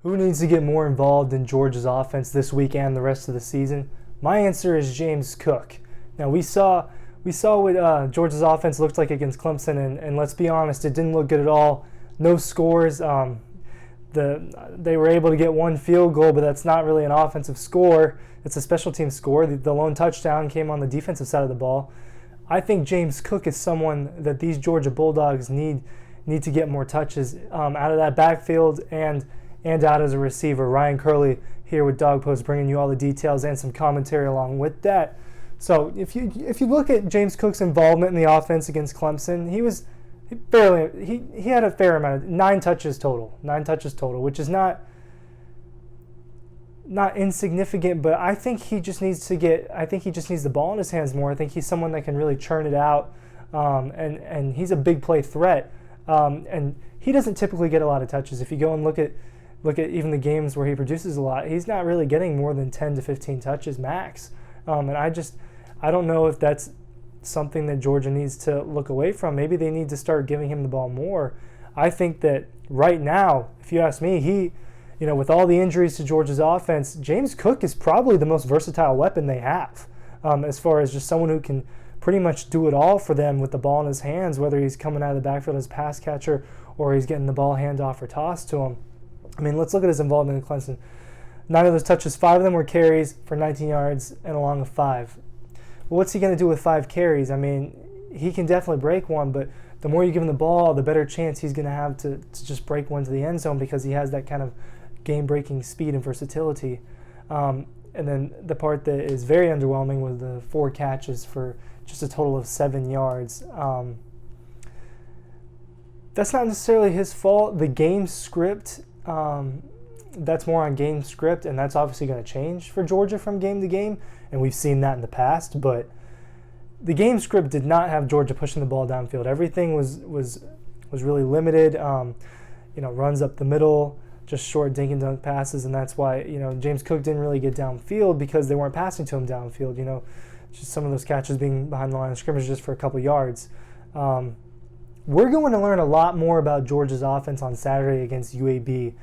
Who needs to get more involved in Georgia's offense this week and the rest of the season? My answer is James Cook. Now we saw what Georgia's offense looked like against Clemson, and let's be honest, it didn't look good at all. No scores. They were able to get one field goal, but that's not really an offensive score. It's a special team score. The lone touchdown came on the defensive side of the ball. I think James Cook is someone that these Georgia Bulldogs need to get more touches out of that backfield and out as a receiver. Ryan Curley here with Dog Post, bringing you all the details and some commentary along with that. So if you look at James Cook's involvement in the offense against Clemson, he had a fair amount of 9 touches total, which is not insignificant, but I think he just needs the ball in his hands more. I think he's someone that can really churn it out, and he's a big play threat. And he doesn't typically get a lot of touches. If you go and look at even the games where he produces a lot, he's not really getting more than 10 to 15 touches max. And I don't know if that's something that Georgia needs to look away from. Maybe they need to start giving him the ball more. I think that right now, if you ask me, with all the injuries to Georgia's offense, James Cook is probably the most versatile weapon they have, as far as just someone who can pretty much do it all for them with the ball in his hands, whether he's coming out of the backfield as pass catcher or he's getting the ball handoff or tossed to him. I mean, let's look at his involvement in Clemson. 9 of those touches, 5 of them were carries for 19 yards and along with 5. Well, what's he going to do with 5 carries? I mean, he can definitely break one, but the more you give him the ball, the better chance he's going to have to just break one to the end zone, because he has that kind of game-breaking speed and versatility. And then the part that is very underwhelming was the 4 catches for just a total of 7 yards. That's not necessarily his fault. The game script, that's more on game script, and that's obviously going to change for Georgia from game to game, and we've seen that in the past. But the game script did not have Georgia pushing the ball downfield. Everything was really limited. Runs up the middle, just short dink and dunk passes, and that's why James Cook didn't really get downfield, because they weren't passing to him downfield. Just some of those catches being behind the line of scrimmage just for a couple yards. We're going to learn a lot more about Georgia's offense on Saturday against UAB.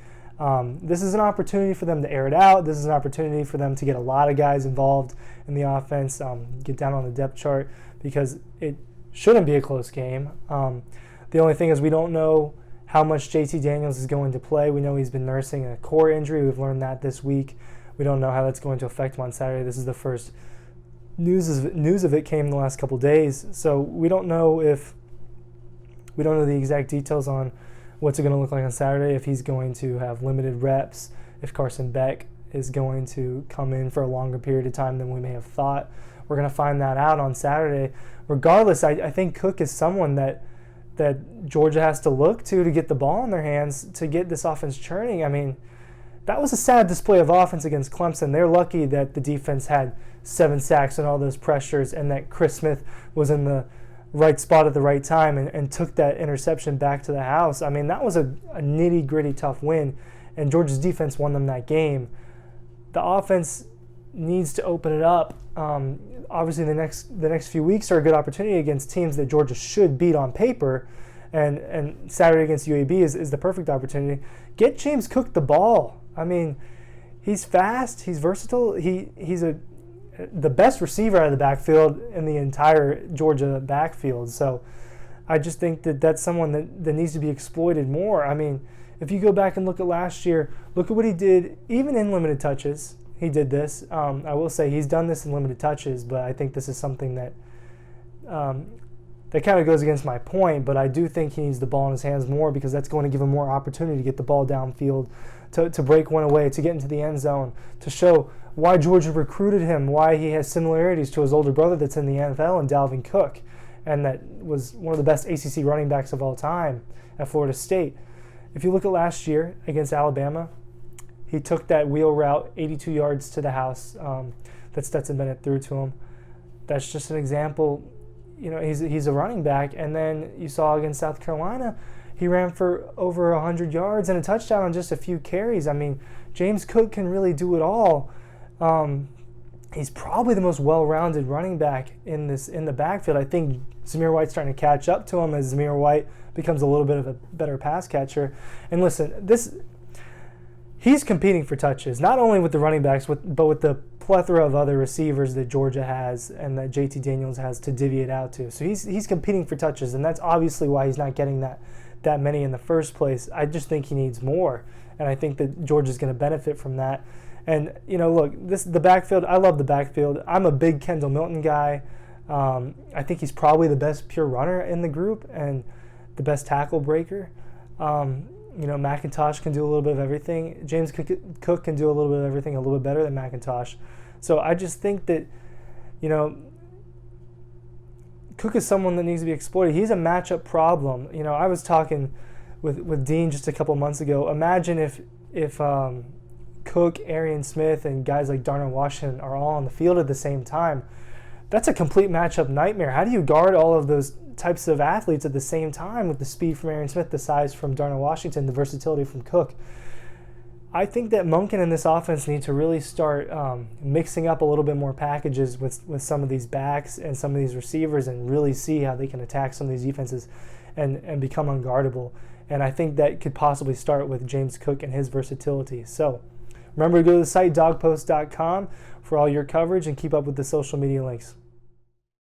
This is an opportunity for them to air it out. This is an opportunity for them to get a lot of guys involved in the offense, get down on the depth chart, because it shouldn't be a close game. The only thing is we don't know how much JT Daniels is going to play. We know he's been nursing a core injury. We've learned that this week. We don't know how that's going to affect him on Saturday. This is the first news of it came in the last couple days, so we don't know the exact details on what's it going to look like on Saturday, if he's going to have limited reps, if Carson Beck is going to come in for a longer period of time than we may have thought. We're going to find that out on Saturday. Regardless, I think Cook is someone that Georgia has to look to get the ball in their hands, to get this offense churning. I mean, that was a sad display of offense against Clemson. They're lucky that the defense had 7 sacks and all those pressures, and that Chris Smith was in the right spot at the right time and took that interception back to the house. I mean, that was a nitty-gritty tough win, and Georgia's defense won them that game. The offense needs to open it up. Obviously, the next few weeks are a good opportunity against teams that Georgia should beat on paper, and Saturday against UAB is the perfect opportunity. Get James Cook the ball. I mean, he's fast, he's versatile, he's the best receiver out of the backfield in the entire Georgia backfield. So I just think that that's someone that needs to be exploited more. I mean, if you go back and look at last year, look at what he did, even in limited touches. He did this. I will say he's done this in limited touches, but I think this is something that kind of goes against my point, but I do think he needs the ball in his hands more, because that's going to give him more opportunity to get the ball downfield, to break one away, to get into the end zone, to show why Georgia recruited him, why he has similarities to his older brother that's in the NFL, and Dalvin Cook, and that was one of the best ACC running backs of all time at Florida State. If you look at last year against Alabama, he took that wheel route 82 yards to the house that Stetson Bennett threw to him. That's just an example. He's a running back, and then you saw against South Carolina, he ran for over 100 yards and a touchdown on just a few carries. I mean, James Cook can really do it all. He's probably the most well-rounded running back in the backfield. I think Zamir White's starting to catch up to him as Zamir White becomes a little bit of a better pass catcher. And listen, he's competing for touches, not only with the running backs, but with the plethora of other receivers that Georgia has and that JT Daniels has to divvy it out to. So he's competing for touches, and that's obviously why he's not getting that many in the first place. I just think he needs more, and I think that Georgia's going to benefit from that. And, look, the backfield, I love the backfield. I'm a big Kendall Milton guy. I think he's probably the best pure runner in the group and the best tackle breaker. McIntosh can do a little bit of everything. James Cook can do a little bit of everything a little bit better than McIntosh. So I just think that, Cook is someone that needs to be exploited. He's a matchup problem. I was talking with Dean just a couple months ago. Imagine if Cook, Arian Smith, and guys like Darnell Washington are all on the field at the same time. That's a complete matchup nightmare. How do you guard all of those types of athletes at the same time with the speed from Arian Smith, the size from Darnell Washington, the versatility from Cook? I think that Monken and this offense need to really start mixing up a little bit more packages with some of these backs and some of these receivers and really see how they can attack some of these defenses and become unguardable. And I think that could possibly start with James Cook and his versatility. So remember to go to the site dogpost.com for all your coverage and keep up with the social media links.